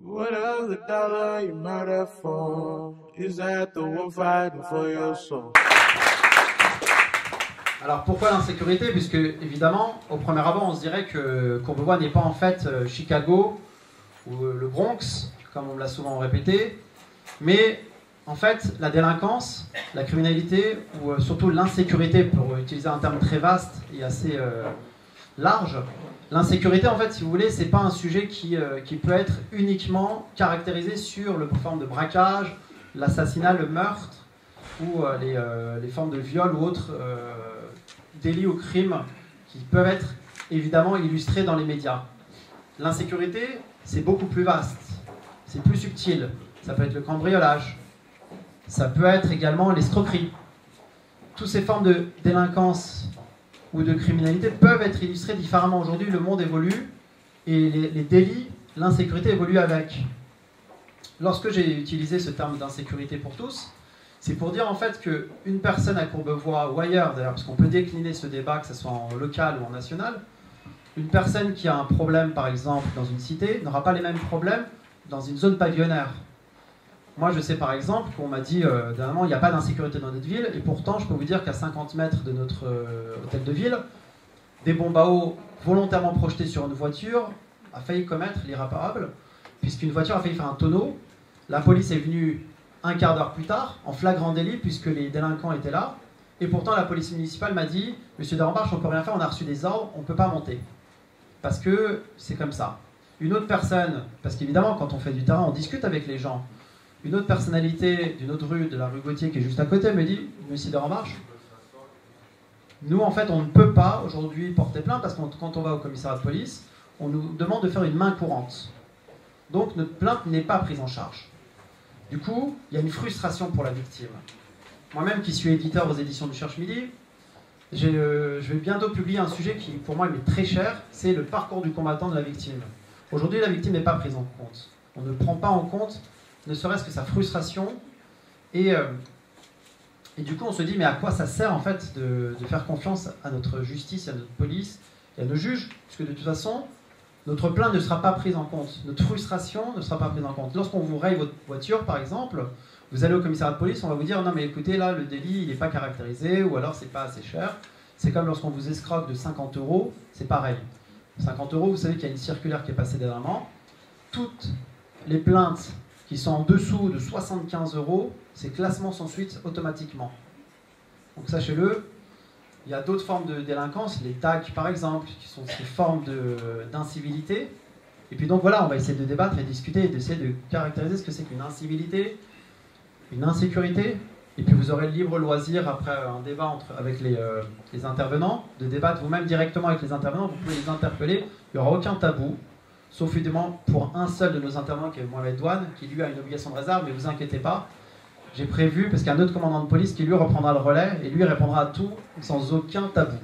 What of the dollar you murder for? Is that the one fighting for your soul? Alors pourquoi l'insécurité? Puisque évidemment, au premier abord, on se dirait que Courbevoie n'est pas en fait Chicago ou le Bronx, comme on me l'a souvent répété, mais en fait la délinquance, la criminalité, ou surtout l'insécurité, pour utiliser un terme très vaste et assez large, l'insécurité en fait, si vous voulez, c'est pas un sujet qui peut être uniquement caractérisé sur le forme de braquage, l'assassinat, le meurtre, ou les formes de viol ou autres délits ou crimes qui peuvent être évidemment illustrés dans les médias. L'insécurité, c'est beaucoup plus vaste, c'est plus subtil. Ça peut être le cambriolage, ça peut être également l'escroquerie. Toutes ces formes de délinquance ou de criminalité peuvent être illustrées différemment. Aujourd'hui, le monde évolue et les délits, l'insécurité évolue avec. Lorsque j'ai utilisé ce terme d'insécurité pour tous, c'est pour dire en fait qu'une personne à Courbevoie ou ailleurs, d'ailleurs, parce qu'on peut décliner ce débat, que ce soit en local ou en national, une personne qui a un problème, par exemple, dans une cité, n'aura pas les mêmes problèmes dans une zone pavillonnaire. Moi, je sais par exemple qu'on m'a dit, dernièrement, il n'y a pas d'insécurité dans notre ville, et pourtant, je peux vous dire qu'à 50 mètres de notre hôtel de ville, des bombes à eau volontairement projetées sur une voiture a failli commettre l'irréparable, puisqu'une voiture a failli faire un tonneau. La police est venue un quart d'heure plus tard, en flagrant délit, puisque les délinquants étaient là. Et pourtant, la police municipale m'a dit « Monsieur Derambarche, on ne peut rien faire, on a reçu des ordres, on ne peut pas monter. » Parce que c'est comme ça. Une autre personne, parce qu'évidemment, quand on fait du terrain, on discute avec les gens. Une autre personnalité d'une autre rue, de la rue Gauthier, qui est juste à côté, me dit « Monsieur Derambarche, nous, en fait, on ne peut pas aujourd'hui porter plainte, parce que quand on va au commissariat de police, on nous demande de faire une main courante. Donc, notre plainte n'est pas prise en charge. » Du coup, il y a une frustration pour la victime. Moi-même, qui suis éditeur aux éditions du Cherche-Midi, je vais bientôt publier un sujet qui, pour moi, m'est très cher, c'est le parcours du combattant de la victime. Aujourd'hui, la victime n'est pas prise en compte. On ne prend pas en compte, ne serait-ce que sa frustration. Et du coup, on se dit, mais à quoi ça sert, en fait, de faire confiance à notre justice, à notre police et à nos juges? Puisque de toute façon, notre plainte ne sera pas prise en compte, notre frustration ne sera pas prise en compte. Lorsqu'on vous raye votre voiture, par exemple, vous allez au commissariat de police, on va vous dire « Non mais écoutez, là, le délit, il n'est pas caractérisé, ou alors c'est pas assez cher. » C'est comme lorsqu'on vous escroque de 50 €, c'est pareil. 50 €, vous savez qu'il y a une circulaire qui est passée dernièrement. Toutes les plaintes qui sont en dessous de 75 €, c'est classement sans suite automatiquement. Donc sachez-le. Il y a d'autres formes de délinquance, les tags par exemple, qui sont ces formes d'incivilité. Et puis donc voilà, on va essayer de débattre et discuter et d'essayer de caractériser ce que c'est qu'une incivilité, une insécurité. Et puis vous aurez le libre loisir, après un débat avec les intervenants, de débattre vous-même directement avec les intervenants. Vous pouvez les interpeller, il n'y aura aucun tabou, sauf évidemment pour un seul de nos intervenants qui est Mohamed Douane, qui lui a une obligation de réserve, mais vous inquiétez pas. J'ai prévu, parce qu'il y a un autre commandant de police qui lui reprendra le relais et lui répondra à tout sans aucun tabou.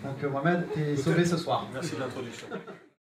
Donc Mohamed, t'es sauvé ce soir. Merci de l'introduction.